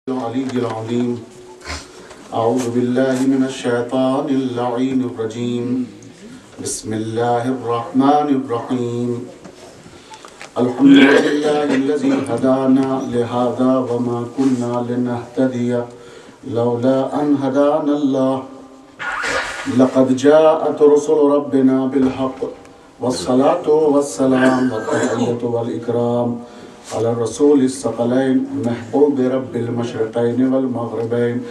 العلي العظيم أعوذ بالله من الشيطان اللعين الرجيم بسم الله الرحمن الرحيم الحمد لله الذي هدانا لهذا وما كنا لنهتدي لولا أن هدانا الله لقد جاءت رسل ربنا بالحق والصلاة والسلام والتحية والإكرام على الرسول الثقلين محبوب رب المشرقين والمغربين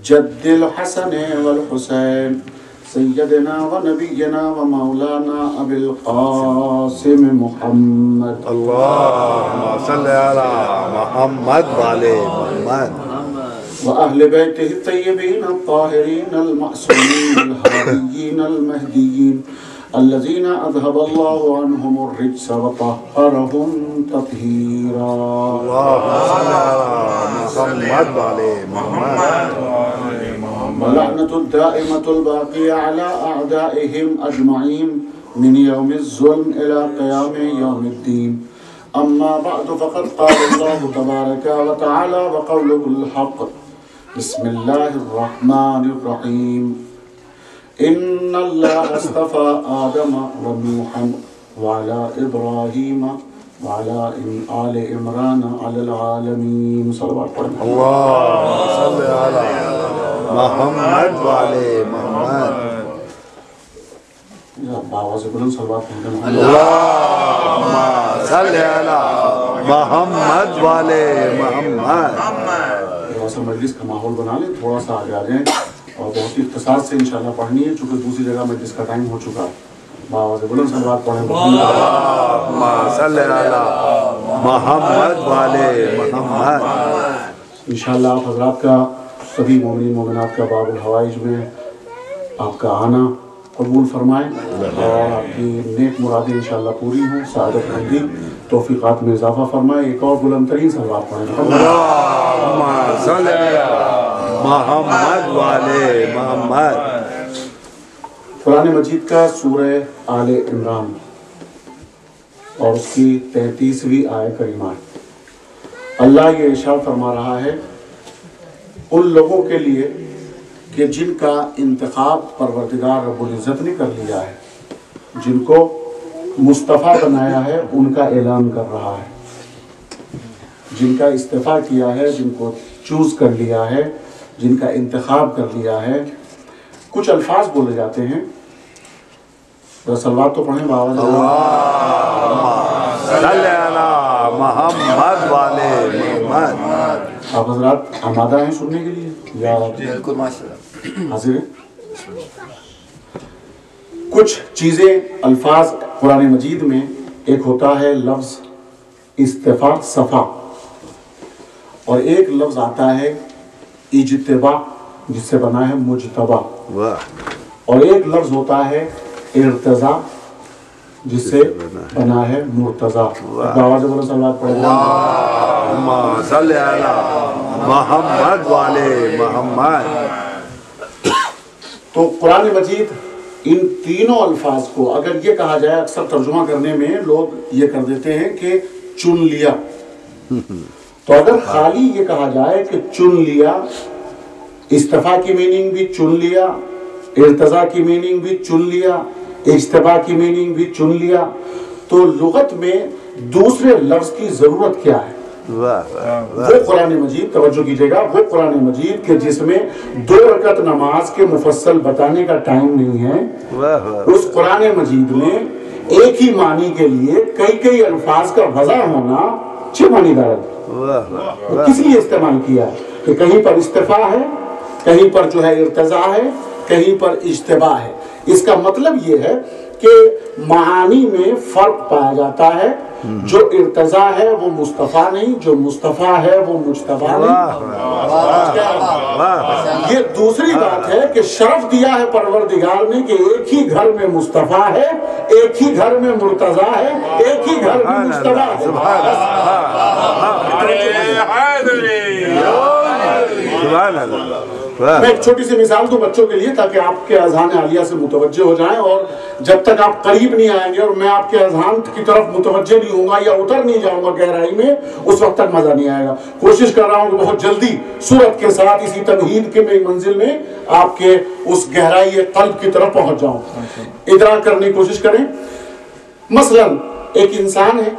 جد الحسن والحسين سيدنا ونبينا ومولانا أبي القاسم محمد اللهم صل على محمد وعلى محمد وأهل بيته الطيبين الطاهرين المعصومين الهاديين المهديين الذين أذهب الله عنهم الرجس وطهرهم تطهيرا اللهم صل على محمد وعلى محمد ولعنة الدائمة الباقية على أعدائهم أجمعين من يوم الظلم إلى قيام يوم الدين أما بعد فقد قال الله تبارك وتعالى وقوله الحق بسم الله الرحمن الرحيم إن الله اصطفى آدم ونوحا وعلى إبراهيم وعلى آل عمران على العالمين صلوات اللهم صل على محمد وعلى محمد اللهم صل على محمد وعلى محمد تھوڑا سا مجلس کا ماحول بنا لیں تھوڑا سا آگے آ جائیں اور بہت ہی اختصار سے انشاءاللہ پڑھنی ہے چونکہ دوسری جگہ مجلس کا ٹائم ہو چکا ہے باواز بلند صلوات پڑھیں اللهم صل على محمد وعلى محمد انشاءاللہ آپ حضرات کا سبھی مومنین مومنات کا باب الحوائج میں آپ کا آنا قبول فرمائیں اور آپ کی نیک مرادیں انشاءاللہ پوری ہوں سعادت مندی توفیقات میں اضافہ فرمائیں ایک اور بلند ترین صلوات پڑھیں اللهم صل على محمد وعلى محمد قرآن مجید کا سورہ آل عمران اور اس کی 33ویں آیت کریمہ اللہ یہ ارشاد فرما رہا ہے ان لوگوں کے لیے کہ جن کا انتخاب پروردگار رب العزت نے کر لیا ہے جن کو مصطفیٰ بنایا ہے ان کا اعلان کر رہا ہے جن کا استفاع کیا ہے جن کو چوز کر لیا ہے جن کا انتخاب کر لیا ہے کچھ الفاظ بولے جاتے ہیں صلوات تو پڑھیں باواز اللهم صل على محمد وعلى محمد آپ حضرات آمادہ ہیں سننے کے لیے یا بالکل ماشاءاللہ حاضر ہیں کچھ چیزیں الفاظ قرآن مجید میں ایک ہوتا ہے لفظ استفاع صفا اور ایک لفظ آتا ہے اجتباع جس سے بنا ہے مجتبا اور ایک لفظ ہوتا ہے ارتضاء جس سے بنا ہے مرتضیٰ آواز بولو صلوات پڑھیں اللهم صل على محمد وعلى محمد تو قرآن مجید ان تینوں الفاظ کو اگر یہ کہا جائے اکثر ترجمہ کرنے میں لوگ یہ کر دیتے ہیں کہ چن لیا تو اگر خالی یہ کہا جائے کہ چن لیا استفاع کی میننگ بھی چن لیا ارتضاء کی میننگ بھی چن لیا اجتباع کی میننگ بھی چن لیا تو لغت میں دوسرے لفظ کی ضرورت کیا ہے وہ قرآن مجید توجہ کیجئے گا وہ قرآن مجید کہ جس میں 2 رکعت نماز کے مفصل بتانے کا ٹائم نہیں ہے اس قرآن مجید میں ایک ہی معنی کے لیے کئی الفاظ کا وضع ہونا اچھے معنی دار ہے کس لیے استعمال کیا کہ کہیں پر استفاع ہے کہیں پر جو ہے ارتضاء ہے کہیں پر اجتباع ہے اس کا مطلب یہ ہے کہ معانی میں فرق پایا جاتا ہے جو ارتضاء ہے وہ مصطفیٰ نہیں جو مصطفیٰ ہے وہ مجتبیٰ نہیں یہ دوسری بات ہے کہ شرف دیا ہے پروردگار نے کہ ایک ہی گھر میں مصطفیٰ ہے ایک ہی گھر میں مرتضیٰ ہے ایک ہی گھر میں مجتبیٰ ہے سبحان اللہ میں ایک چھوٹی سی مثال دوں بچوں کے لیے تاکہ آپ کے اذہان عالیہ سے متوجہ ہو جائیں، اور جب تک آپ قریب نہیں آئیں گے اور میں آپ کے اذہان کی طرف متوجہ نہیں ہوں گا یا اتر نہیں جاؤں گا گہرائی میں، اس وقت تک مزہ نہیں آئے گا۔ کوشش کر رہا ہوں کہ بہت جلدی صورت کے ساتھ اسی تمہید کے منزل میں آپ کے اس گہرائی قلب کی طرف پہنچ جاؤں، ادراک کرنے کی کوشش کریں۔ مثلا ایک انسان ہے،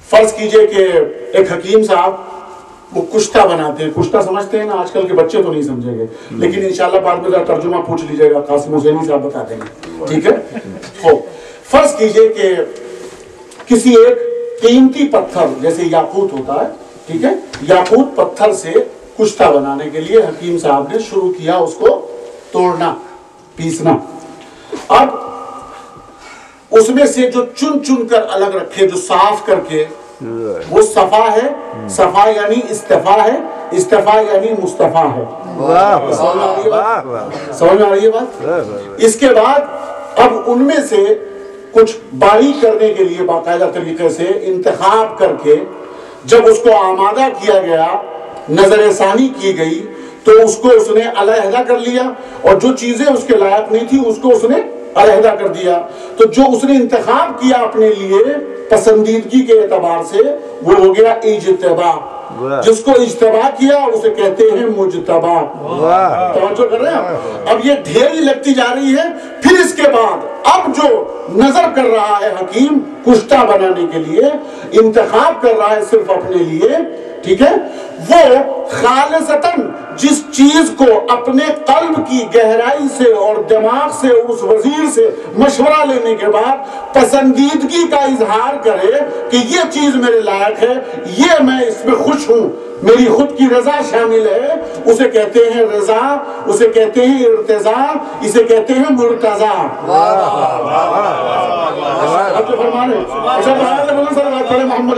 فرض کیجئے کہ ایک حکیم صاحب وہ کشتہ بناتے ہیں، کشتہ سمجھتے ہیں نا، آج کل کے بچے تو نہیں سمجھیں گے لیکن انشاءاللہ بعد میں ترجمہ پوچھ لیجئے گا، قاسم حسینی صاحب بتا دیں گے، ٹھیک ہے؟ فرض کیجئے کہ کسی ایک قیمتی پتھر جیسے یاقوت ہوتا ہے، ٹھیک ہے، یاقوت پتھر سے کشتہ بنانے کے لیے حکیم صاحب نے شروع کیا اس کو توڑنا، پیسنا۔ اب اس میں سے جو چن چن کر الگ رکھے، جو صاف کر کے، وہ صفا ہے، صفا یعنی استفا ہے، استفا یعنی مصطفیٰ ہے۔ سمجھ میں آ رہی ہے بات؟ اس کے بعد اب ان میں سے کچھ باریک کرنے کے لیے باقاعدہ طریقے سے انتخاب کر کے جب اس کو آمادہ کیا گیا، نظر ثانی کی گئی، تو اس کو اس نے علیحدہ کر لیا، اور جو چیزیں اس کے لائق نہیں تھی اس کو اس نے علیحدہ کر دیا۔ تو جو اس نے انتخاب کیا اپنے لیے پسندیدگی کے اعتبار سے، وہ ہو گیا اجتبا۔ جس کو اجتبا کیا اسے کہتے ہیں مجتبا۔ توجہ کر رہے ہیں؟ اب یہ ڈھیری لگتی جا رہی ہے۔ پھر اس کے بعد اب جو نظر کر رہا ہے حکیم کشتہ بنانے کے لیے، انتخاب کر رہا ہے صرف اپنے لیے، ٹھیک ہے، وہ خالصتاً جس چیز کو اپنے قلب کی گہرائی سے اور دماغ سے اس وزیر سے مشورہ لینے کے بعد پسندیدگی کا اظہار کرے کہ یہ چیز میرے لائق ہے، یہ میں اس میں خوش ہوں، میری خود کی رضا شامل ہے، اسے کہتے ہیں رضا، اسے کہتے ہیں ارتضا، اسے کہتے ہیں مرتضی۔ محمد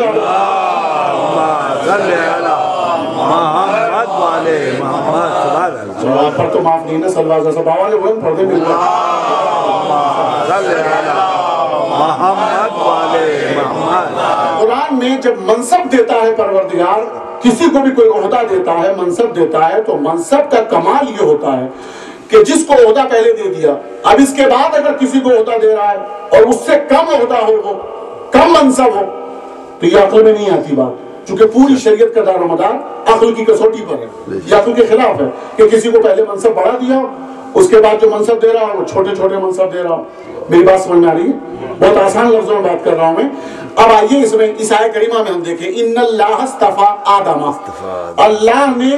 والے محمد پر تو معاف نہیں نا، سلوات سے باوالے بولیں پردے مل گئے محمد والے محمد۔ قرآن میں جب منصب دیتا ہے پروردگار، کسی کو بھی کوئی عہدہ دیتا ہے، منصب دیتا ہے، تو منصب کا کمال یہ ہوتا ہے کہ جس کو عہدہ پہلے دے دیا، اب اس کے بعد اگر کسی کو عہدہ دے رہا ہے اور اس سے کم عہدہ ہو، وہ کم منصب ہو، تو یہ عقل میں نہیں آتی بات، چونکہ پوری شریعت کا دار و مدار عقل کی کسوٹی پر ہے۔ یہ عقل کے خلاف ہے کہ کسی کو پہلے منصب بڑھا دیا، اس کے بعد جو منصب دے رہا ہو وہ چھوٹے چھوٹے منصب دے رہا ہو۔ میری بات سمجھ میں آ رہی ہے؟ بہت آسان لفظوں میں بات کر رہا ہوں میں۔ اب آئیے اس میں اس آیت کریمہ میں ہم دیکھیں، ان اللہ اصطفیٰ آدم، اللہ نے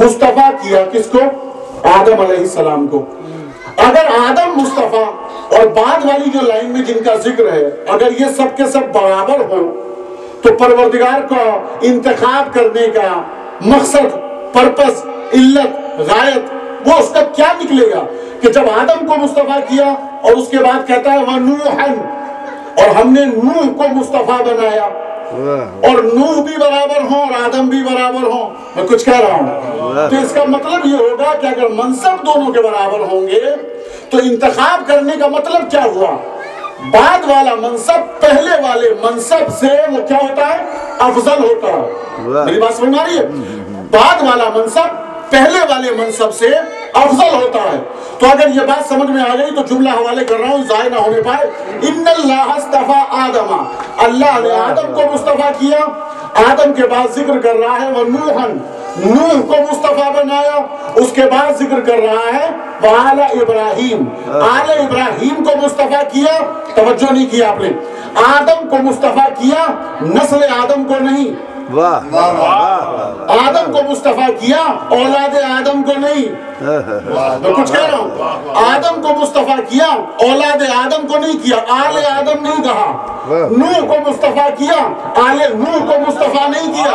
مصطفیٰ کیا کس کو؟ آدم علیہ السلام کو۔ اگر آدم مصطفیٰ اور بعد والی جو لائن میں جن کا ذکر ہے، اگر یہ سب کے سب برابر ہو، تو پروردگار کو انتخاب کرنے کا مقصد، پرپس، علت، غایت، وہ اس کا کیا نکلے گا کہ جب آدم کو مصطفیٰ کیا اور اس کے بعد کہتا ہے وَنُوحًا، اور ہم نے نوح کو مصطفیٰ بنایا، اور نوح بھی برابر ہوں اور آدم بھی برابر ہوں۔ میں کچھ کہہ رہا ہوں تو اس کا مطلب یہ ہوگا کہ اگر منصب دونوں کے برابر ہوں گے تو انتخاب کرنے کا مطلب کیا ہوا؟ بعد والا منصب پہلے والے منصب سے وہ کیا ہوتا ہے؟ افضل ہوتا ہے۔ میری بات سمجھ میں آ رہی ہے؟ بعد والا منصب پہلے والے منصب سے افضل ہوتا ہے۔ تو اگر یہ بات سمجھ میں آ گئی تو جملہ حوالے کر رہا ہوں ضائع نہ ہونے پائے۔ ان اللہ اصطفیٰ آدم، اللہ نے آدم کو مصطفیٰ کیا، آدم کے بعد ذکر کر رہا ہے وَنُوحًا، نوح کو مصطفیٰ بنایا، اس کے بعد ذکر کر رہا ہے وَآلَ ابراہیم، آل ابراہیم کو مصطفیٰ کیا۔ توجہ نہیں کیا آپ نے، آدم کو مصطفیٰ کیا، نسل آدم کو نہیں۔ آدم کو مصطفیٰ کیا، اولاد آدم کو نہیں۔ میں کچھ کہہ رہا ہوں، آدم کو مصطفیٰ کیا، اولاد آدم کو نہیں کیا، آل آدم نہیں کہا۔ نوح کو مصطفیٰ کیا، آل نوح کو مصطفیٰ نہیں کیا۔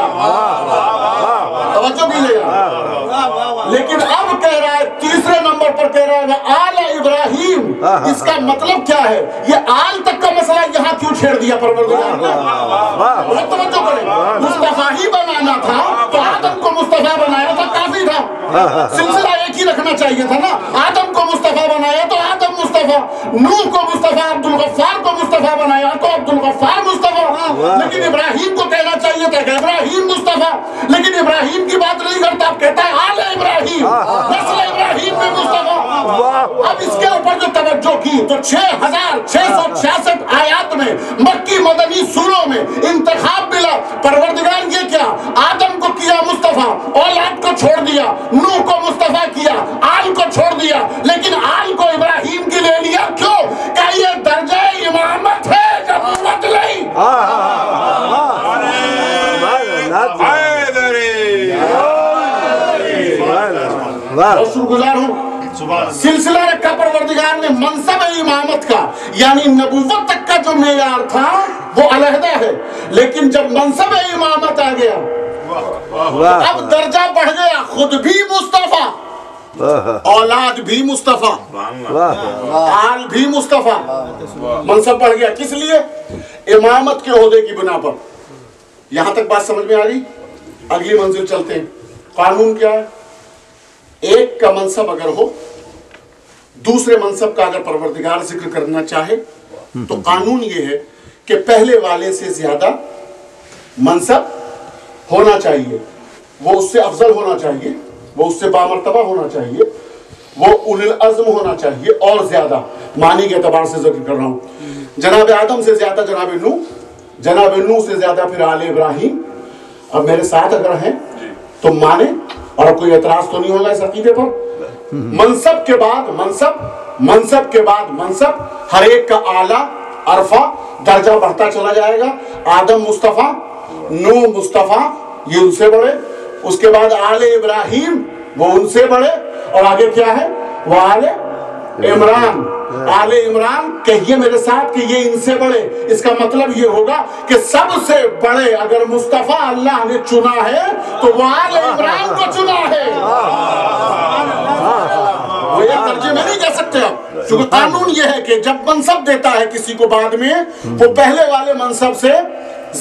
توجہ کیجیے گا۔ لیکن اب کہہ رہا ہے، تیسرے نمبر پر کہہ رہا ہے آل ابراہیم۔ اس کا مطلب کیا ہے؟ یہ آل تک کا مسئلہ یہاں کیوں چھیڑ دیا پروردگار نے؟ بہت توجہ کریں، مصطفیٰ ہی بنانا تھا تو آدم کو مصطفیٰ بنایا تھا، کافی تھا، سلسلہ ایک ہی رکھنا چاہیے تھا نا۔ آدم کو مصطفیٰ بنایا تو آدم مصطفیٰ، نوح کو مصطفیٰ، عبدالغفار کو مصطفیٰ بنایا تو عبدالغفار مصطفیٰ۔ لیکن ابراہیم کو کہنا چاہیے تھا کہ ابراہیم مصطفیٰ، لیکن ابراہیم کی بات نہیں کرتا، اب کہتا ہے آل ابراہیم۔ تو 6666 آیات میں مکی مدنی سوروں میں انتخاب ملا. پروردگار یہ کیا، آدم کو کیا مصطفیٰ، اولاد کو چھوڑ دیا، نوح کو مصطفیٰ کیا، آل کو چھوڑ دیا، لیکن آل کو ابراہیم کی لے لیا. کیوں؟ کہ یہ درجہ امامت ہے، نبوت نہیں. شکر گزار ہوں. سلسلہ رکھا پروردگار نے منصب امامت کا، یعنی نبوت تک کا جو معیار تھا وہ علیحدہ ہے، لیکن جب منصب امامت آ گیا اب درجہ بڑھ گیا. خود بھی مصطفیٰ، اولاد بھی مصطفیٰ، آل بھی مصطفیٰ. منصب بڑھ گیا. کس لیے؟ امامت کے عہدے کی بنا پر. یہاں تک بات سمجھ میں آ رہی؟ اگلی منزل چلتے ہیں. قانون کیا ہے؟ ایک کا منصب اگر ہو، دوسرے منصب کا اگر پروردگار ذکر کرنا چاہے تو قانون یہ ہے کہ پہلے والے سے زیادہ منصب ہونا چاہیے، وہ اس سے افضل ہونا چاہیے، وہ اس سے بامرتبہ ہونا چاہیے، وہ اولو العزم ہونا چاہیے، اور زیادہ معنی کے اعتبار سے ذکر کر رہا ہوں. جناب آدم سے زیادہ جناب نوح، جناب نوح سے زیادہ پھر آل ابراہیم. اب میرے ساتھ اگر ہیں تو مانے، اور کوئی اعتراض تو نہیں ہوگا اس عقیدے پر. منصب کے بعد منصب کے بعد منصب، ہر ایک کا اعلیٰ عرفہ درجہ بڑھتا چلا جائے گا. آدم مصطفیٰ، نوح مصطفیٰ، یہ ان سے بڑے. اس کے بعد آل ابراہیم، وہ ان سے بڑے. اور آگے کیا ہے؟ وہ آل عمران. آل عمران کہیے میرے ساتھ کہ یہ ان سے بڑے. اس کا مطلب یہ ہوگا کہ سب سے بڑے اگر مصطفیٰ اللہ نے چنا ہے تو وہ آل عمران کو چنا ہے. وہ یہ درجے میں نہیں کہہ سکتے آپ، کیونکہ قانون یہ ہے کہ جب منصب دیتا ہے کسی کو بعد میں، وہ پہلے والے منصب سے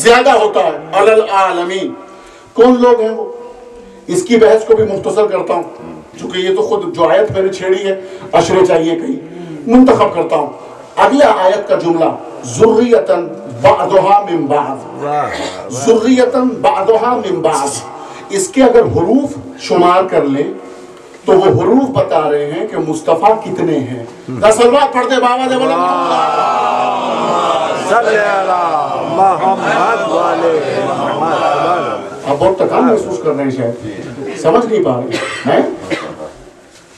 زیادہ ہوتا ہے. علی العالمین. کون لوگ ہیں وہ؟ اس کی بحث کو بھی مختصر کرتا ہوں، چونکہ یہ تو خود جو آیت میں نے چھیڑی ہے، اشرے چاہیے کہیں، منتخب کرتا ہوں. اگلا آیت کا جملہ ذریۃً بعضھا من بعض، ذریۃً بعضھا من بعض. اس کے اگر حروف شمار کر لیں تو وہ حروف بتا رہے ہیں کہ مصطفیٰ کتنے ہیں. 10 صلوات پڑھ دے بابا دے بولے صلی علی محمد والے محمد. آپ بہت تکان محسوس کر رہے ہیں، شاید سمجھ نہیں پا رہے ہیں.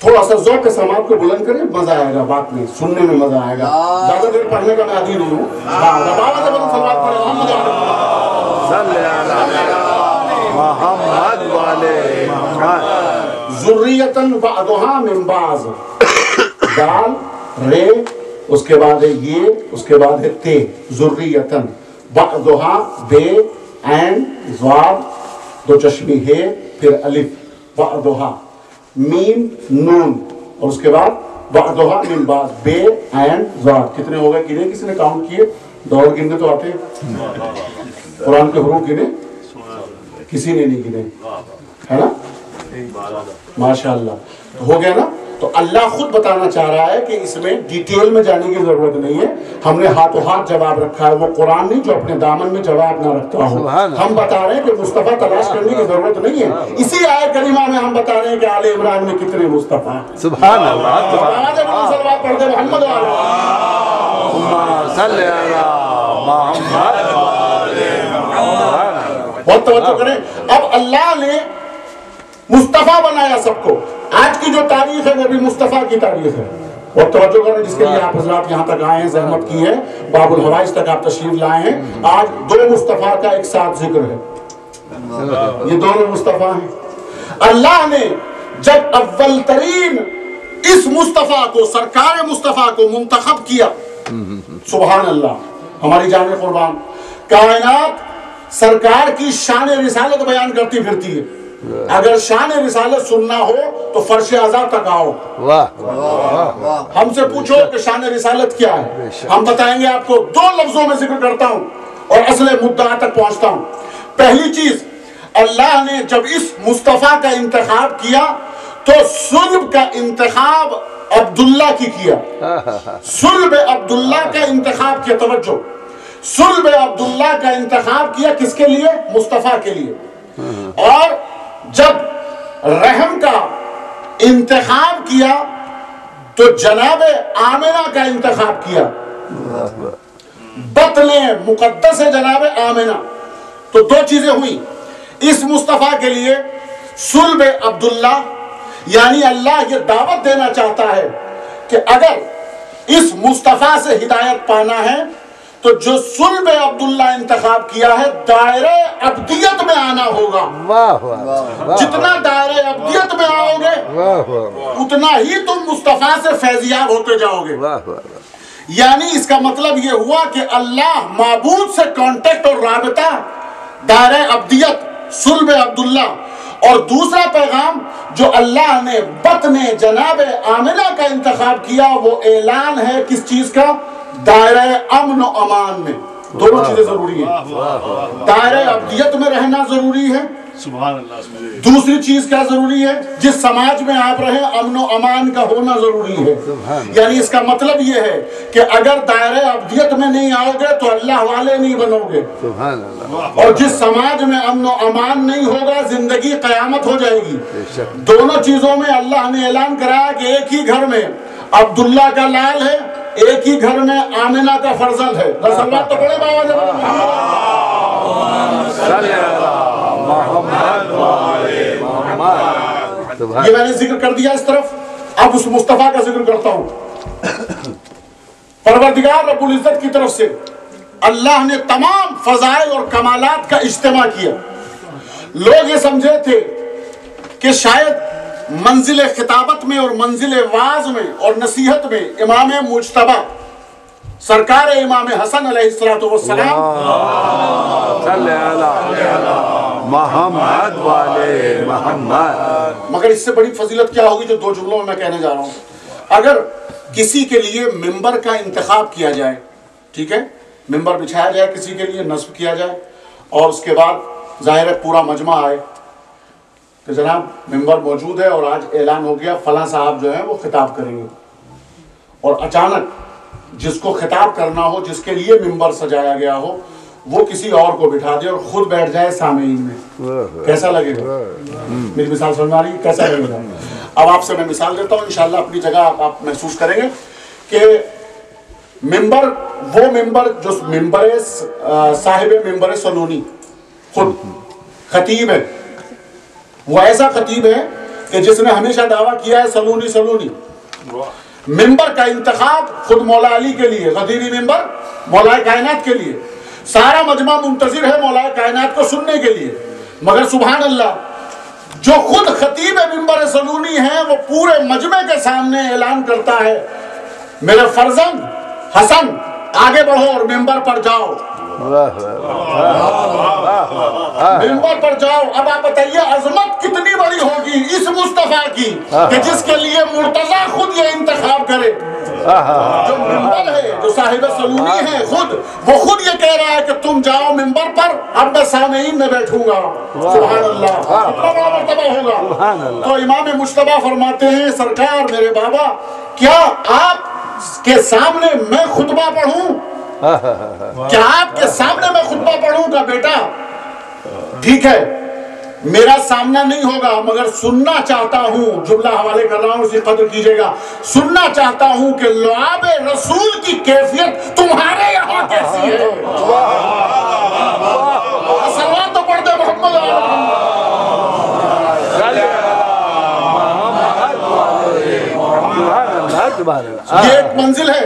تھوڑا سا ذوق کے سماعت کو بلند کریں، مزہ آئے گا. بات میں سننے میں مزہ آئے گا. زیادہ دیر پڑھنے کا میں عادی نہیں ہوں. بابا دے بولے صلوات پڑھیں. صلی علی محمد والے محمد. ذریۃً بعضھا من بعض. دال رے، اس کے بعد ہے یہ، اس کے بعد ہے تے. ذریۃً بعضھا بے عین ضاد دو چشمی ہے، پھر الف. بعضھا میم نون، اور اس کے بعد بعضھا من بعض بے عین ضاد. کتنے ہو گئے؟ گنے کسی نے کاؤنٹ کیے؟ دور گننے تو آتے ہیں. قرآن کے حروف گنے کسی نے نہیں گنے، ہے نا؟ ماشاءاللہ. ہو گیا نا؟ تو اللہ خود بتانا چاہ رہا ہے کہ اس میں ڈیٹیل میں جانے کی ضرورت نہیں ہے. ہم نے ہاتھوں ہاتھ جواب رکھا ہے. وہ قرآن نہیں جو اپنے دامن میں جواب نہ رکھتا ہو. ہم بتا رہے ہیں کہ مصطفیٰ تلاش کرنے کی ضرورت نہیں ہے. اسی آیت کریمہ میں ہم بتا رہے ہیں کہ آل عمران میں کتنے مصطفیٰ. سبحان اللہ. صلوات پڑھ دے محمد والے. صلی علی محمد والے محمد. بہت توجہ کریں. اب اللہ نے مصطفیٰ بنایا سب کو. آج کی جو تاریخ ہے وہ بھی مصطفیٰ کی تاریخ ہے. اور توجہ کریں، جس کے لیے آپ حضرات یہاں تک آئے ہیں، زحمت کی ہے، باب الحوائج تک آپ تشریف لائے ہیں. آج دو مصطفیٰ کا ایک ساتھ ذکر ہے. یہ دونوں مصطفیٰ ہیں. اللہ نے جب اول ترین اس مصطفیٰ کو، سرکار مصطفیٰ کو منتخب کیا، سبحان اللہ، ہماری جان قربان، کائنات سرکار کی شان رسالت بیان کرتی پھرتی ہے. اگر شان رسالت سننا ہو تو فرش عذاب تک آؤ. ہم سے پوچھو کہ شان رسالت کیا ہے، ہم بتائیں گے آپ کو. 2 لفظوں میں ذکر کرتا ہوں اور اصل مدعا تک پہنچتا ہوں. پہلی چیز، اللہ نے جب اس مصطفیٰ کا انتخاب کیا تو صلب کا انتخاب عبداللہ کی کیا. صلب عبداللہ کا انتخاب کیا. توجہ، صلب عبداللہ کا انتخاب کیا کس کے لیے؟ مصطفیٰ کے لیے. اور جب رحم کا انتخاب کیا تو جناب آمنہ کا انتخاب کیا، بطن مقدس ہے جناب آمنہ. تو دو چیزیں ہوئی اس مصطفیٰ کے لیے. صلب عبداللہ، یعنی اللہ یہ دعوت دینا چاہتا ہے کہ اگر اس مصطفیٰ سے ہدایت پانا ہے تو جو صلب عبداللہ انتخاب کیا ہے دائرہ عبدیت میں آنا ہوگا. واہ واہ جتنا دائرہ عبدیت میں آؤ گے اتنا ہی تم مصطفیٰ سے فیضیاب ہوتے جاؤ گے. واہ واہ. یعنی اس کا مطلب یہ ہوا کہ اللہ معبود سے کانٹیکٹ اور رابطہ دائرہ عبدیت صلب عبداللہ. اور دوسرا پیغام جو اللہ نے بطن جناب آمنہ کا انتخاب کیا وہ اعلان ہے کس چیز کا؟ دائرہ امن و امان میں. دونوں چیزیں ضروری ہیں. دائرہ عبدیت میں رہنا ضروری ہے. سبحان اللہ. دوسری چیز کیا ضروری ہے؟ جس سماج میں آپ رہیں امن و امان کا ہونا ضروری ہے. یعنی اس کا مطلب یہ ہے کہ اگر دائرہ عبدیت میں نہیں آؤ گے تو اللہ والے نہیں بنو گے. سبحان اللہ. اور جس سماج میں امن و امان نہیں ہوگا زندگی قیامت ہو جائے گی. دونوں چیزوں میں اللہ نے اعلان کرایا کہ ایک ہی گھر میں عبداللہ کا لال ہے، ایک ہی گھر میں آمنہ کا فرزند ہے. رسالات تو پڑے بابا جب یہ میں نے ذکر کر دیا اس طرف. اب اس مصطفیٰ کا ذکر کرتا ہوں. پروردگار رب العزت کی طرف سے اللہ نے تمام فضائل اور کمالات کا اجتماع کیا. لوگ یہ سمجھے تھے کہ شاید منزل خطابت میں اور منزل واعظ میں اور نصیحت میں امام مجتبی سرکار امام حسن علیہ السلام صلی اللہ محمد والے محمد. مگر اس سے بڑی فضیلت کیا ہوگی جو دو جملوں میں کہنے جا رہا ہوں. اگر کسی کے لیے ممبر کا انتخاب کیا جائے، ٹھیک ہے، ممبر بچھایا جائے، کسی کے لیے نصب کیا جائے اور اس کے بعد ظاہر ہے پورا مجمع آئے کہ جناب ممبر موجود ہے اور آج اعلان ہو گیا فلاں صاحب جو ہیں وہ خطاب کریں گے، اور اچانک جس کو خطاب کرنا ہو، جس کے لیے ممبر سجایا گیا ہو، وہ کسی اور کو بٹھا دے اور خود بیٹھ جائے سامعین میں، کیسا لگے گا؟ میری مثال سمجھ آ رہی ہے؟ کیسا لگے گا؟ اب آپ سے میں مثال دیتا ہوں، انشاءاللہ اپنی جگہ آپ محسوس کریں گے کہ ممبر، وہ ممبر جو ممبر صاحب ممبر سنونی خود خطیب ہے، وہ ایسا خطیب ہے کہ جس نے ہمیشہ دعویٰ کیا ہے سلونی سلونی. ممبر کا انتخاب خود مولا علی کے لیے، غدیری ممبر مولا کائنات کے لیے. سارا مجمع منتظر ہے مولا کائنات کو سننے کے لیے. مگر سبحان اللہ جو خود خطیب ممبر سلونی ہے وہ پورے مجمع کے سامنے اعلان کرتا ہے میرے فرزند حسن آگے بڑھو اور ممبر پر جاؤ، ممبر پر جاؤ. اب آپ بتائیے عظمت کتنی بڑی ہوگی اس مصطفیٰ کی کہ جس کے لیے مرتضیٰ خود یہ انتخاب کرے. جو ممبر ہے، جو صاحب سلونی ہے، وہ خود یہ کہہ رہا ہے کہ تم جاؤ ممبر پر، اب میں سامعین میں بیٹھوں گا. سبحان اللہ، کتنا بڑا مرتبہ ہوگا. تو امام مجتبی فرماتے ہیں سرکار میرے بابا کیا آپ کے سامنے میں خطبہ پڑھوں؟ کیا آپ کے سامنے میں خطبہ پڑھوں گا؟ بیٹا ٹھیک ہے میرا سامنا نہیں ہوگا مگر سننا چاہتا ہوں، جملہ حوالے کر رہا ہوں اسی قدر کیجئے گا، سننا چاہتا ہوں کہ لعاب رسول کی کیفیت تمہارے یہاں کیسی ہے. صلوات تو پڑھ دے محمد. یہ ایک منزل ہے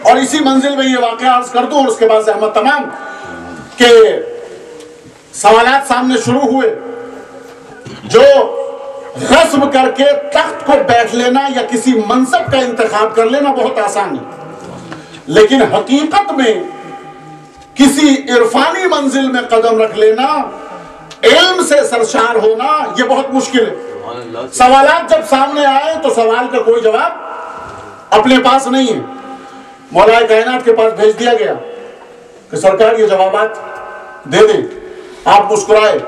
اور اسی منزل میں یہ واقعہ عرض کر دوں اور اس کے بعد زحمت تمام کہ سوالات سامنے شروع ہوئے. جو غصب کر کے تخت کو بیٹھ لینا یا کسی منصب کا انتخاب کر لینا بہت آسان ہے، لیکن حقیقت میں کسی عرفانی منزل میں قدم رکھ لینا، علم سے سرشار ہونا، یہ بہت مشکل ہے. سوالات جب سامنے آئے تو سوال کا کوئی جواب اپنے پاس نہیں ہے. مولا کائنات کے پاس بھیج دیا گیا کہ سرکار یہ جوابات دے دیں. آپ مسکرائے.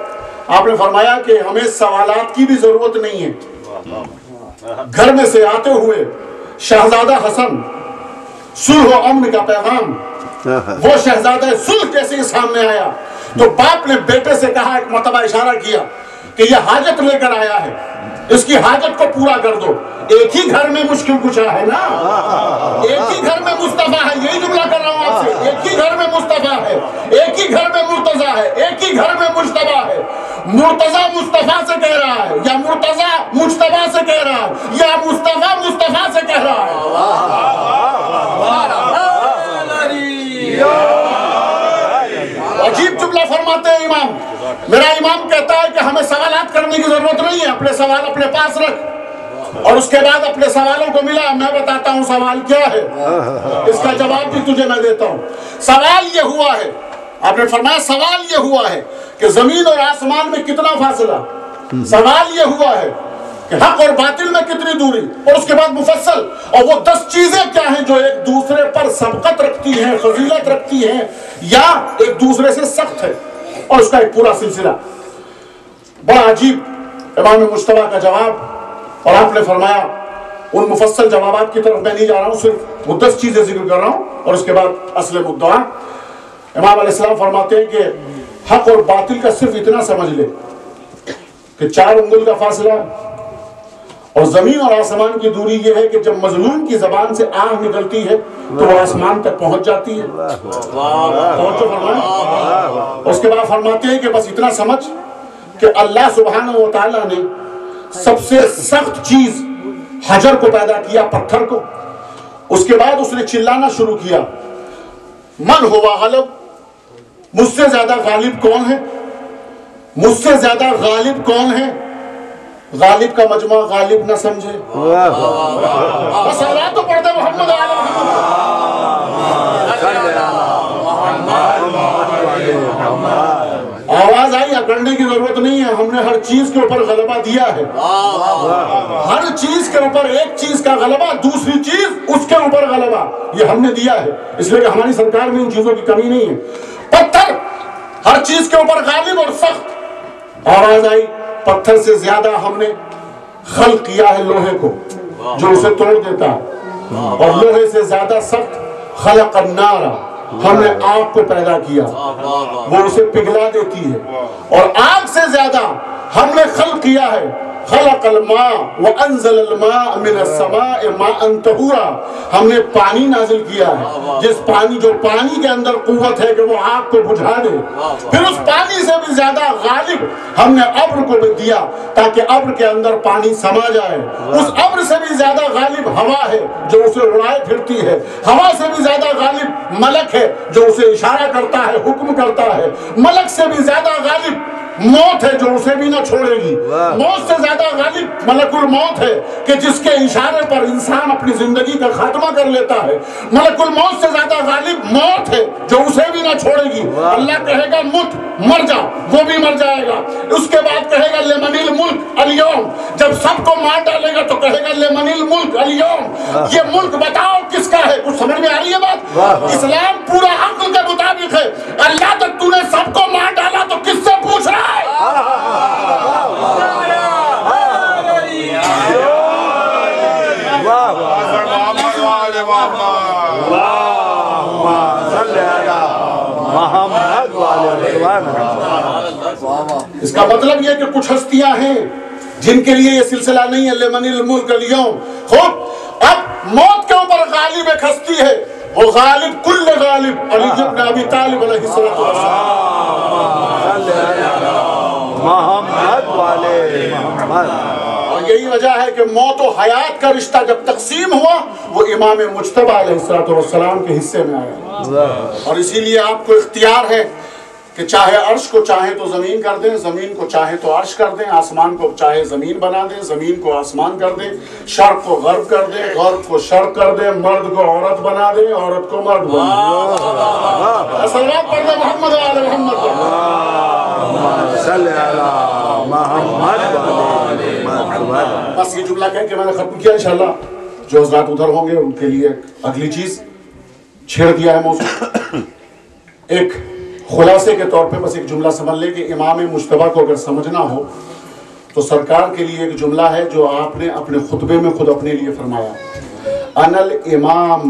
آپ نے فرمایا کہ ہمیں سوالات کی بھی ضرورت نہیں ہے. گھر میں سے آتے ہوئے شہزادہ حسن، صلح و امن کا پیغام، وہ شہزادہ صلح جیسے ہی سامنے آیا تو باپ نے بیٹے سے کہا، ایک مرتبہ اشارہ کیا کہ یہ حاجت لے کر آیا ہے. اس کی حاجت کو پورا کر دو. ایک ہی گھر میں مشکل کشا ہے نا, ایک ہی گھر میں مصطفیٰ ہے, یہی جملہ کر رہا ہوں آپ سے. ایک ہی گھر میں مصطفیٰ ہے, ایک ہی گھر میں مرتضیٰ ہے, ایک ہی گھر میں مجتبیٰ ہے. مرتضیٰ مصطفیٰ سے کہہ رہا ہے, یا مرتضیٰ مجتبیٰ سے کہہ رہا ہے, یا مصطفیٰ مصطفیٰ سے کہہ رہا ہے. عجیب جملہ فرماتے ہیں امام. میرا امام کہتا ہے کہ ہمیں سوالات کرنے کی ضرورت نہیں ہے, اپنے سوال اپنے پاس رکھ. اور اس کے بعد اپنے سوالوں کو ملا, میں بتاتا ہوں سوال کیا ہے, اس کا جواب بھی تجھے میں دیتا ہوں. سوال یہ ہوا ہے, آپ نے فرمایا سوال یہ ہوا ہے کہ زمین اور آسمان میں کتنا فاصلہ. سوال یہ ہوا ہے کہ حق اور باطل میں کتنی دوری. اور اس کے بعد مفصل, اور وہ 10 چیزیں کیا ہیں جو ایک دوسرے پر سبقت رکھتی ہیں, فضیلت رکھتی ہیں, یا ایک دوسرے سے سخت ہے. اور اس کا ایک پورا سلسلہ. بڑا عجیب امام مجتبیٰ کا جواب. اور آپ نے فرمایا ان مفصل جوابات کی طرف میں نہیں جا رہا ہوں, صرف وہ 10 چیزیں ذکر کر رہا ہوں, اور اس کے بعد اصل مدعا. امام علیہ السلام فرماتے ہیں کہ حق اور باطل کا صرف اتنا سمجھ لے کہ 4 انگل کا فاصلہ, اور زمین اور آسمان کی دوری یہ ہے کہ جب مظلوم کی زبان سے آہ نکلتی ہے تو وہ آسمان تک پہنچ جاتی ہے. اس کے بعد فرماتے ہیں کہ بس اتنا سمجھ کہ اللہ سبحانہ و تعالیٰ نے سب سے سخت چیز حجر کو پیدا کیا, پتھر کو. اس کے بعد اس نے چلانا شروع کیا, من ہوا غالب, مجھ سے زیادہ غالب کون ہے, مجھ سے زیادہ غالب کون ہے. غالب کا مجموعہ غالب نہ سمجھے. بس اللہ تو پڑھتے محمد آواز آئی, اکڑنے کی ضرورت نہیں ہے. ہم نے ہر چیز کے اوپر غلبہ دیا ہے. ہر چیز کے اوپر ایک چیز کا غلبہ, دوسری چیز اس کے اوپر غلبہ, یہ ہم نے دیا ہے. اس لیے کہ ہماری سرکار میں ان چیزوں کی کمی نہیں ہے. پتھر ہر چیز کے اوپر غالب اور سخت. آواز آئی, پتھر سے زیادہ ہم نے خلق کیا ہے لوہے کو جو اسے توڑ دیتا ہے, اور لوہے سے زیادہ سخت خلق النار, ہم نے آگ کو پیدا کیا, وہ اسے پگھلا دیتی ہے. اور آگ سے زیادہ ہم نے خلق کیا ہے خلق الماء وانزل الماء من السماء ماء طہورا, ہم نے پانی نازل کیا ہے جس پانی, جو پانی کے اندر قوت ہے کہ وہ آگ کو بجھا دے. پھر اس پانی سے بھی زیادہ غالب ہم نے ابر کو بھی دیا تاکہ ابر کے اندر پانی سما جائے. اس ابر سے بھی زیادہ غالب ہوا ہے جو اسے اڑائے پھرتی ہے. ہوا سے بھی زیادہ غالب ملک ہے جو اسے اشارہ کرتا ہے, حکم کرتا ہے. ملک سے بھی زیادہ غالب موت ہے جو اسے بھی نہ چھوڑے گی. موت سے زیادہ غالب ملک الموت ہے کہ جس کے اشارے پر انسان اپنی زندگی کا خاتمہ کر لیتا ہے. ملک الموت سے زیادہ غالب موت ہے جو اسے بھی نہ چھوڑے گی. اللہ کہے گا مت, مر جا, وہ بھی مر جائے گا. اس کے بعد کہے گا لمن الملک اليوم, جب سب کو مار ڈالے گا تو کہے گا لمن الملک اليوم, یہ ملک بتاؤ کس کا ہے. کچھ سمجھ میں آ رہی ہے بات؟ اسلام پورا عقل کے مطابق ہے. اللہ تک تو نے سب کو مار ڈالا تو کس سے پوچھ رہا ہے؟ اس کا مطلب یہ کہ کچھ ہستیاں ہیں جن کے لیے یہ سلسلہ نہیں ہے لمن الملک اليوم. خوب اب موت کے اوپر غالب ایک ہستی ہے, وہ غالب کل غالب علی ابن ابی طالب علیہ السلام. محمد والے محمد. اور یہی وجہ ہے کہ موت و حیات کا رشتہ جب تقسیم ہوا وہ امام مجتبیٰ علیہ السلام کے حصے میں آیا. اور اسی لیے آپ کو اختیار ہے کہ چاہے عرش کو چاہے تو زمین کر دیں, زمین کو چاہے تو عرش کر دیں, آسمان کو چاہے زمین بنا دیں, زمین کو آسمان کر دیں, شرق کو غرب کر دیں, غرب کو شرق کر دیں, مرد کو عورت بنا دیں, عورت کو مرد بنا دیں. صلوات پڑھ دیں محمد علی محمد. صلی اللہ محمد. بس یہ جملہ کہہ کے میں نے ختم کیا. انشاءاللہ جو حضرات ادھر ہوں گے ان کے لیے اگلی چیز چھیڑ دیا ہے موضوع. ایک خلاصے کے طور پہ بس ایک جملہ سمجھ لے کہ امام مجتبیٰ کو اگر سمجھنا ہو تو سرکار کے لیے ایک جملہ ہے جو آپ نے اپنے خطبے میں خود اپنے لیے فرمایا, انا الامام,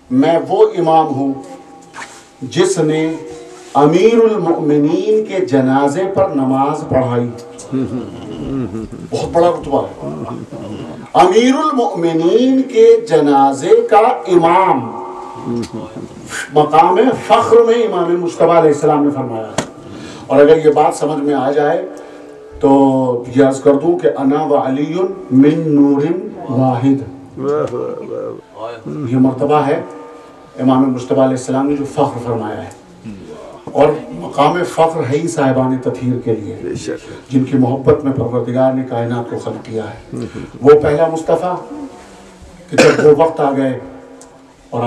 میں وہ امام ہوں جس نے امیر المؤمنین کے جنازے پر نماز پڑھائی. بہت بڑا رتبہ ہے. امیر المؤمنین کے جنازے کا امام مقام فخر میں امام مجتبی علیہ السلام نے فرمایا ہے. اور اگر یہ بات سمجھ میں آ جائے تو یہ عرض کر دوں کہ انا و علی من نور واحد، یہ مرتبہ ہے امام مجتبی علیہ السلام نے جو فخر فرمایا ہے. اور مقام فخر ہے ہی صاحبان تطہیر کے لیے جن کی محبت میں پروردگار نے کائنات کو خلق کیا ہے. وہ پہلا مصطفیٰ کہ جب وہ وقت آ گئے اور